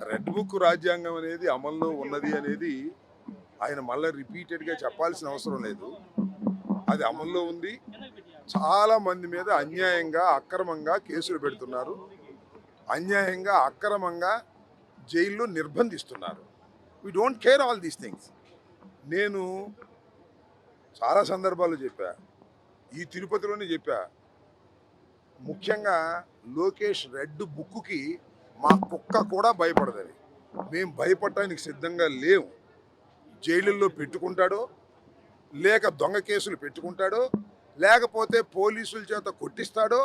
Red book రాజ్యాంగం అనేది అమల్లో ఉన్నది అనేది ఆయన మళ్ళీ రిపీటెడ్గా చెప్పాల్సిన అవసరం లేదు. అది అమల్లో ఉంది. చాలా మంది మీద అన్యాయంగా అక్రమంగా కేసులు పెడుతున్నారు. అన్యాయంగా అక్రమంగా జైల్లో నిర్బంధిస్తున్నారు. We don't care all these things. నేను చాలా సందర్భాల్లో చెప్పా, ఈ తిరుపతిలోనే చెప్పా, ముఖ్యంగా లోకేష్ రెడ్ బుక్కి మా కుక్క కూడా భయపడదని. మేము భయపడటానికి సిద్ధంగా లేవు. జైలుల్లో పెట్టుకుంటాడో, లేక దొంగ కేసులు పెట్టుకుంటాడో, లేకపోతే పోలీసుల చేత కొట్టిస్తాడో,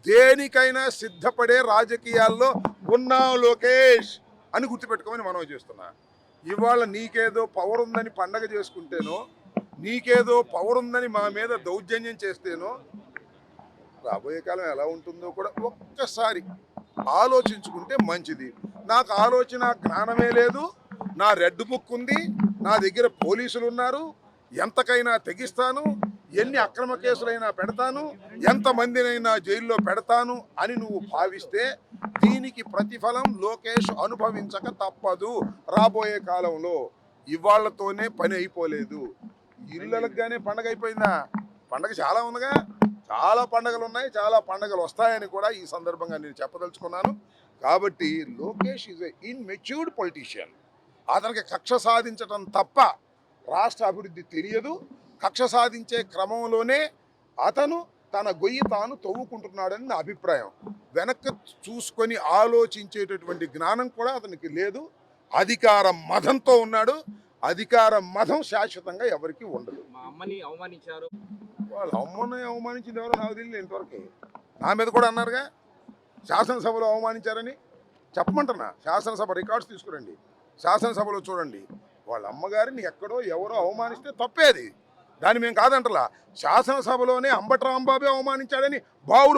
దేనికైనా సిద్ధపడే రాజకీయాల్లో ఉన్నాం లోకేష్ అని గుర్తుపెట్టుకోమని మనం చేస్తున్నా. ఇవాళ నీకేదో పవర్ ఉందని పండగ చేసుకుంటేనో, నీకేదో పవర్ ఉందని మా మీద దౌర్జన్యం చేస్తేనో, రాబోయే కాలం ఎలా ఉంటుందో కూడా ఒక్కసారి ఆలోచించుకుంటే మంచిది. నాకు ఆలోచన జ్ఞానమే లేదు. నా రెడ్ బుక్ ఉంది, నా దగ్గర పోలీసులు ఉన్నారు, ఎంతకైనా తెగిస్తాను, ఎన్ని అక్రమ కేసులైనా పెడతాను, ఎంతమందినైనా జైల్లో పెడతాను అని నువ్వు భావిస్తే దీనికి ప్రతిఫలం లోకేష్ అనుభవించక తప్పదు రాబోయే కాలంలో. ఇవాళ్లతోనే పని అయిపోలేదు. ఇళ్ళగానే పండగ అయిపోయిందా? పండగ చాలా ఉందిగా. చాలా పండగలు ఉన్నాయి, చాలా పండగలు వస్తాయని కూడా ఈ సందర్భంగా నేను చెప్పదలుచుకున్నాను. కాబట్టి Lokesh is a immatured politician. అతనికి కక్ష సాధించడం తప్ప రాష్ట్ర అభివృద్ధి తెలియదు. కక్ష సాధించే క్రమంలోనే అతను తన గొయ్యి తాను తవ్వుకుంటున్నాడని నా అభిప్రాయం. వెనక్కి చూసుకొని ఆలోచించేటటువంటి జ్ఞానం కూడా అతనికి లేదు. అధికార మదంతో ఉన్నాడు. అధికార మదం శాశ్వతంగా ఎవరికి ఉండదు. మా అమ్మని అవమానించారు. వాళ్ళ అమ్మని అవమానించింది ఎవరో నాకు తెలియదు ఇంతవరకు. నా మీద కూడా అన్నారుగా శాసనసభలో అవమానించారని. చెప్పమంటున్నా, శాసనసభ రికార్డ్స్ తీసుకురండి, శాసనసభలో చూడండి. వాళ్ళ అమ్మగారిని ఎక్కడో ఎవరో అవమానిస్తే తప్పేది, దాన్ని మేము కాదంటలా. శాసనసభలోనే అంబటి రాంబాబే అవమానించాడని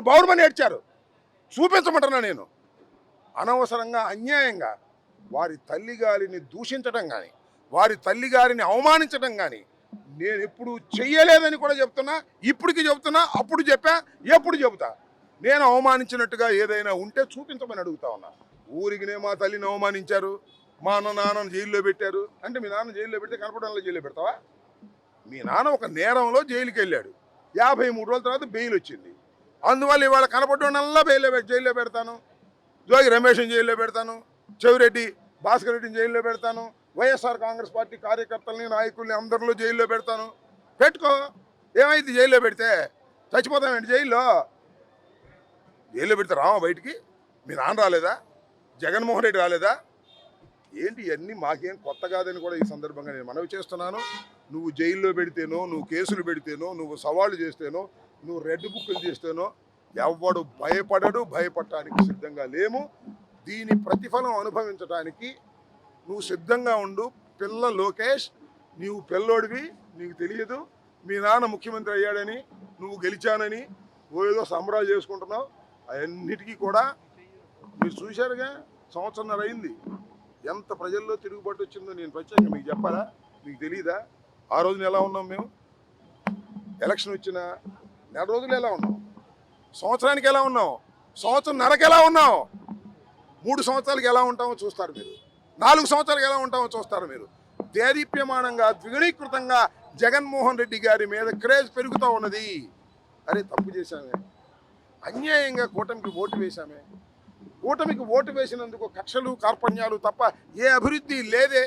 బావురుమని ఏడ్చారు. చూపించమంటున్నా నేను. అనవసరంగా అన్యాయంగా వారి తల్లిగారిని దూషించడం కానీ, వారి తల్లిగారిని అవమానించడం కానీ నేను ఎప్పుడు చెయ్యలేదని కూడా చెప్తున్నా. ఇప్పటికి చెబుతున్నా, అప్పుడు చెప్పా, ఎప్పుడు చెబుతా. నేను అవమానించినట్టుగా ఏదైనా ఉంటే చూపించమని అడుగుతా ఉన్నా. ఊరికినే మా తల్లిని అవమానించారు, మా నాన్నను జైల్లో పెట్టారు అంటే మీ నాన్న జైల్లో పెడితే కనపడంలో జైల్లో పెడతావా? మీ నాన్న ఒక నేరంలో జైలుకి వెళ్ళాడు, 53 రోజుల తర్వాత బెయిల్ వచ్చింది. అందువల్ల ఇవాళ కనపడడంలా జైల్లో పెడతాను, జోగి రమేష్ని జైల్లో పెడతాను, చెవిరెడ్డి భాస్కర్ రెడ్డిని జైల్లో పెడతాను, వైఎస్ఆర్ కాంగ్రెస్ పార్టీ కార్యకర్తల్ని నాయకుల్ని అందరిలో జైల్లో పెడతాను. పెట్టుకో, ఏమైంది? జైల్లో పెడితే చచ్చిపోతామేంటి? జైల్లో పెడితే రామా బయటికి? మీ నాన్న రాలేదా? జగన్మోహన్ రెడ్డి రాలేదా? ఏంటి ఇవన్నీ మాకేం కొత్త కాదని కూడా ఈ సందర్భంగా నేను మనవి చేస్తున్నాను. నువ్వు జైల్లో పెడితేనో, నువ్వు కేసులు పెడితేనో, నువ్వు సవాళ్ళు చేస్తేనో, నువ్వు రెడ్ బుక్లు చేస్తేనో ఎవడు భయపడడు. భయపడటానికి సిద్ధంగా లేము. దీని ప్రతిఫలం అనుభవించడానికి నువ్వు సిద్ధంగా ఉండు. పిల్ల లోకేష్, నీవు పిల్లోడివి, నీకు తెలియదు. మీ నాన్న ముఖ్యమంత్రి అయ్యాడని, నువ్వు గెలిచానని ఏదో సంబరాలు చేసుకుంటున్నావు. అవన్నిటికీ కూడా మీరు చూశారుగా. సంవత్సరంన్నర అయింది. ఎంత ప్రజల్లో తిరుగుబాటు వచ్చిందో నేను ప్రత్యేకంగా మీకు చెప్పాలా? మీకు తెలియదా? ఆ రోజున ఎలా ఉన్నాం మేము? ఎలక్షన్ వచ్చిన నెల రోజులు ఎలా ఉన్నాం? సంవత్సరానికి ఎలా ఉన్నాం? సంవత్సరంన్నరకు ఎలా ఉన్నాం? 3 సంవత్సరాలకి ఎలా ఉంటామో చూస్తారు మీరు. 4 సంవత్సరాలకు ఎలా ఉంటామో చూస్తారు మీరు. దేదీప్యమానంగా ద్విగుణీకృతంగా జగన్మోహన్ రెడ్డి గారి మీద క్రేజ్ పెరుగుతూ ఉన్నది. అరే తప్పు చేశామే, అన్యాయంగా కూటమికి ఓటు వేశామే, కూటమికి ఓటు వేసినందుకు కక్షలు కార్పణ్యాలు తప్ప ఏ అభివృద్ధి లేదే,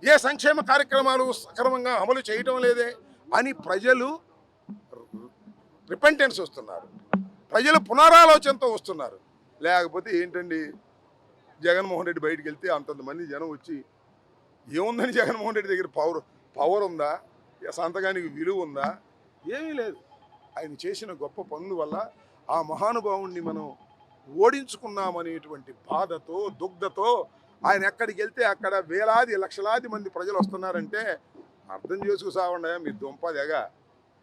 ఏ సంక్షేమ కార్యక్రమాలు సక్రమంగా అమలు చేయటం లేదే అని ప్రజలు రిపెంటెన్స్ వస్తున్నారు. ప్రజలు పునరాలోచనతో వస్తున్నారు. లేకపోతే ఏంటండి, జగన్మోహన్ రెడ్డి బయటికి వెళ్తే అంతంతమంది జనం వచ్చి ఏముందని జగన్మోహన్ రెడ్డి దగ్గర పవర్ ఉందా? సంతకానికి విలువ ఉందా? ఏమీ లేదు. ఆయన చేసిన గొప్ప పనుల వల్ల ఆ మహానుభావుణ్ణి మనం ఓడించుకున్నామనేటువంటి బాధతో దుగ్ధతో ఆయన ఎక్కడికి వెళ్తే అక్కడ వేలాది లక్షలాది మంది ప్రజలు వస్తున్నారంటే అర్థం చేసుకుసావండి. మీ దుంపదెగ,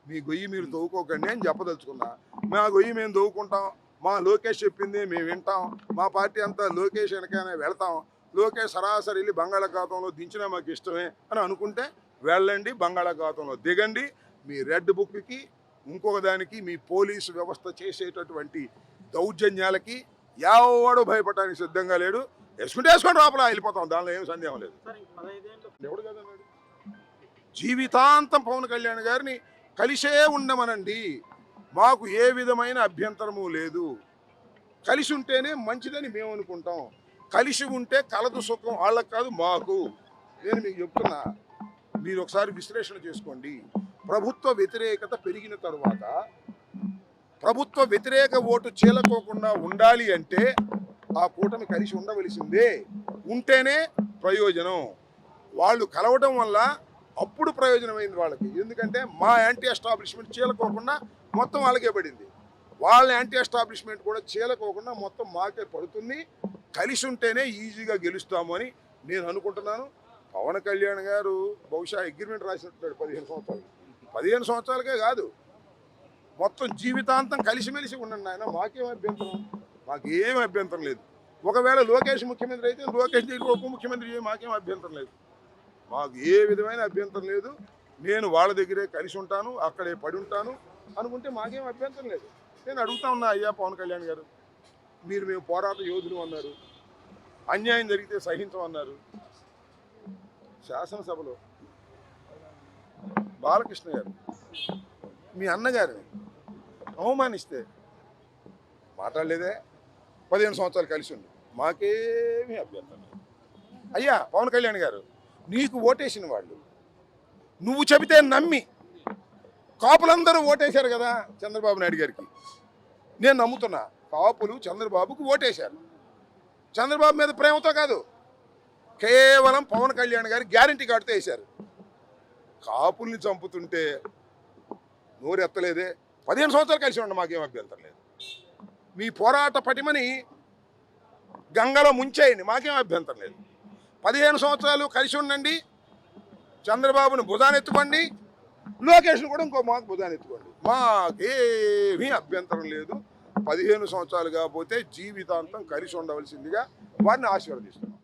మీ గొయ్యి మీరు తవ్వుకోకండి అని చెప్పదలుచుకున్నా. మా గొయ్యి మేము తవ్వుకుంటాం, మా లోకేష్ చెప్పింది మేము వింటాం, మా పార్టీ అంతా లోకేష్ వెనకనే వెళ్తాం, లోకేష్ సరాసరి వెళ్ళి బంగాళాఖాతంలో దించినా మాకు ఇష్టమే అని అనుకుంటే వెళ్ళండి, బంగాళాఖాతంలో దిగండి. మీ రెడ్ బుక్కి ఇంకొక దానికి మీ పోలీసు వ్యవస్థ చేసేటటువంటి దౌర్జన్యాలకి ఎవడు భయపడడానికి సిద్ధంగా లేడు. వేసుకొని లోపల వెళ్ళిపోతాం, దానిలో ఏం సందేహం లేదు. ఎవడు కదన్నాడు? జీవితాంతం పవన్ కళ్యాణ్ గారిని కలిసే ఉండమనండి, మాకు ఏ విధమైన అభ్యంతరము లేదు. కలిసి ఉంటేనే మంచిదని మేము అనుకుంటాం. కలిసి ఉంటే కలదు సుఖం వాళ్ళకి కాదు మాకు. నేను మీకు చెప్తున్నా, మీరు ఒకసారి విశ్లేషణ చేసుకోండి. ప్రభుత్వ వ్యతిరేకత పెరిగిన తరువాత ప్రభుత్వ వ్యతిరేక ఓటు చీలకోకుండా ఉండాలి అంటే ఆ కూటమి కలిసి ఉండవలసిందే. ఉంటేనే ప్రయోజనం. వాళ్ళు కలవడం వల్ల అప్పుడు ప్రయోజనమైంది వాళ్ళకి. ఎందుకంటే మా యాంటీ ఎస్టాబ్లిష్మెంట్ చీలకోకుండా మొత్తం వాళ్ళకే పడింది, వాళ్ళ యాంటీ ఎస్టాబ్లిష్మెంట్ కూడా చీలకోకుండా మొత్తం మాకే పడుతుంది. కలిసి ఉంటేనే ఈజీగా గెలుస్తాము అని నేను అనుకుంటున్నాను. పవన్ కళ్యాణ్ గారు బహుశా అగ్రిమెంట్ రాసినట్టున్నాడు 15 సంవత్సరాలు. 15 సంవత్సరాలకే కాదు, మొత్తం జీవితాంతం కలిసిమెలిసి ఉండండి ఆయన, మాకేం అభ్యంతరం, మాకేం అభ్యంతరం లేదు. ఒకవేళ లోకేష్ ముఖ్యమంత్రి అయితే లోకేష్ దగ్గర ఉప ముఖ్యమంత్రి మాకేం అభ్యంతరం లేదు, మాకు ఏ విధమైన అభ్యంతరం లేదు. నేను వాళ్ళ దగ్గరే కలిసి ఉంటాను, అక్కడే పడి ఉంటాను అనుకుంటే మాకేం అభ్యంతరం లేదు. నేను అడుగుతా ఉన్నా, అయ్యా పవన్ కళ్యాణ్ గారు, మేము పోరాట యోధులు అన్నారు, అన్యాయం జరిగితే సహించమన్నారు. శాసనసభలో బాలకృష్ణ గారు మీ అన్నగారిని అవమానిస్తే మాట్లాడలేదే. 15 సంవత్సరాలు కలిసి ఉంది, మాకేమీ అభ్యంతరం లేదు. అయ్యా పవన్ కళ్యాణ్ గారు, నీకు ఓటేసిన వాళ్ళు నువ్వు చెబితే నమ్మి కాపులందరూ ఓటేశారు కదా చంద్రబాబు నాయుడు గారికి. నేను నమ్ముతున్నా, కాపులు చంద్రబాబుకు ఓటేశారు. చంద్రబాబు మీద ప్రేమతో కాదు, కేవలం పవన్ కళ్యాణ్ గారి గ్యారంటీ కార్డుతో వేశారు. కాపుల్ని చంపుతుంటే నోరెత్తలేదే. 15 సంవత్సరాలు కలిసి ఉండ, మాకేం అభ్యంతరం లేదు. మీ పోరాట పటిమని గంగలో ముంచేయండి, మాకేం అభ్యంతరం లేదు. 15 సంవత్సరాలు కలిసి ఉండండి, చంద్రబాబును భుజానెత్తుకోండి, లోకేష్ను కూడా ఇంకో మాకు భుజానెత్తుకోండి, మాకేమీ అభ్యంతరం లేదు. 15 సంవత్సరాలు కాకపోతే జీవితాంతం కలిసి ఉండవలసిందిగా వారిని ఆశీర్వదిస్తున్నాం.